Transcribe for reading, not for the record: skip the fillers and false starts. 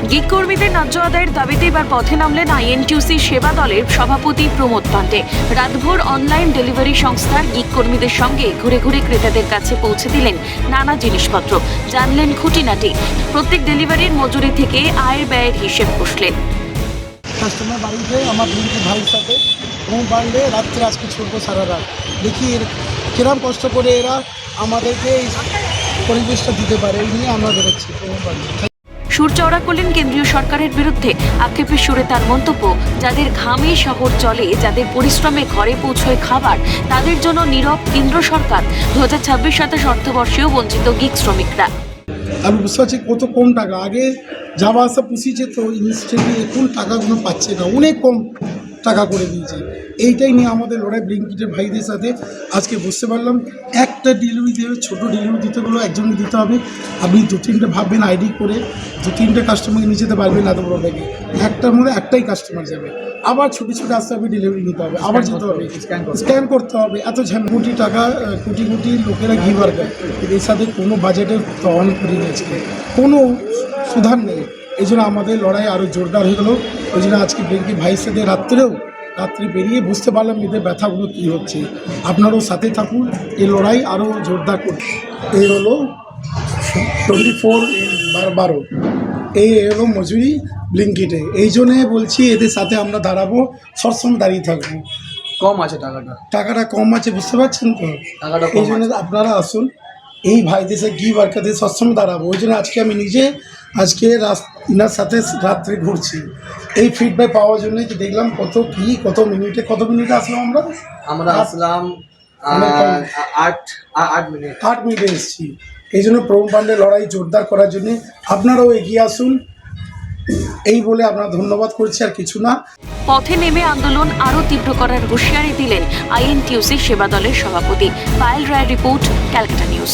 Gig কর্মীদের ন্যায্য আদায়ের দাবিতে এবার পথে নামলেন আইএনটিইউসি সেবা দলের সভাপতি প্রমোদ পান্ডে। রাতভর অনলাইন ডেলিভারি সংস্থার গিগ কর্মীদের সঙ্গে ঘুরে ঘুরে ক্রেতাদের কাছে পৌঁছে দিলেন নানা জিনিসপত্র, জানলেন খুঁটিনাটি। প্রত্যেক ডেলিভারির মজুরি থেকে আয়ের ব্যয়ের হিসেব কষলেন। কাস্টমার বাড়িতে আমার দিনকে ভাইয়ের সাথে ঘুম পাড়লে রাত্রে আজকে ছুটবো সারা রাত, দেখি কিরম কষ্ট করে এরা আমাদেরকে এই পরিবেশটা দিতে পারে, এই নিয়ে আমরা বেরোচ্ছি ঘুম পাড়লে। সুর চওড়া করলেন কেন্দ্রীয় সরকারের বিরুদ্ধে। আক্ষেপের সুরে তার মন্তব্য, যাদের ঘামে শহর চলে, যাদের পরিশ্রমে ঘরে পৌঁছয় খাবার, তাদের জন্য নীরব কেন্দ্র সরকার। 2026-27 অর্থবর্ষেও বঞ্চিত গিগ শ্রমিকরা। আমি বুঝতে পারছি কত কম টাকা, আগে যাওয়া আসা পুষিয়েছে তো ইনস্ট্যান্টলি এখন টাকাগুলো পাচ্ছে না, অনেক কম টাকা করে দিয়েছে। এইটাই নিয়ে আমাদের লড়াই ব্লিঙ্কিটের ভাইদের সাথে আজকে বুঝতে পারলাম। একটা ডেলিভারি দেবে, ছোটো ডেলিভারি দিতে গেলেও একজনকে দিতে হবে। আপনি 2-3টে ভাববেন আইডি করে 2-3টে কাস্টমারকে নিয়ে যেতে পারবেন না, এত বড় ব্যাগে একটার মধ্যে একটাই কাস্টমার যাবে, আবার ছোটো ছোটো আসতে হবে, ডেলিভারি নিতে হবে, আবার যেতে হবে, স্ক্যান করতে হবে। এত কোটি টাকা, কোটি কোটি লোকেরা গিভার দেয়, এর সাথে কোনো বাজেটে অন করে দিয়েছে, কোনো সুধার নেই। এই জন্য আমাদের লড়াই আরও জোরদার হয়ে গেল। ওই জন্য আজকে ব্লিঙ্কি ভাইয়ের সাথে রাত্রে বেরিয়ে বুঝতে পারলাম এদের ব্যথাগুলো কী হচ্ছে। আপনারাও সাথে থাকুন, এই লড়াই আরও জোরদার করুন। এই হলো 24/12 এই হলো মজুরি ব্লিঙ্কিটে। এই জন্যে বলছি এদের সাথে আমরা দাঁড়াবো, সবসময় দাঁড়িয়ে থাকবো। কম আছে টাকাটা কম আছে, বুঝতে পারছেন তো? টাকাটা এই জন্য আপনারা আসুন, এই ভাইদের সাথে গিভ ওয়ার্কারদের সবসময় দাঁড়াবো। ওই জন্য আজকে আমি নিজে ইনার সাথে রাত্রে ঘুরছি এই ফিডব্যাক পাওয়ার জন্য, যে দেখলাম কত মিনিটে আসলাম আমরা আসলাম 8 মিনিটে এসেছি। এই জন্য প্রমোদ পান্ডের লড়াই জোরদার করার জন্য আপনারাও এগিয়ে আসুন, এই বলে আপনারা ধন্যবাদ করছি, আর কিছু না। পথে নেমে আন্দোলন আরও তীব্র করার হুঁশিয়ারি দিলেন আইএনটিইউসি সেবা দলের সভাপতি। পায়েল রায়ের রিপোর্ট, ক্যালকাটা নিউজ।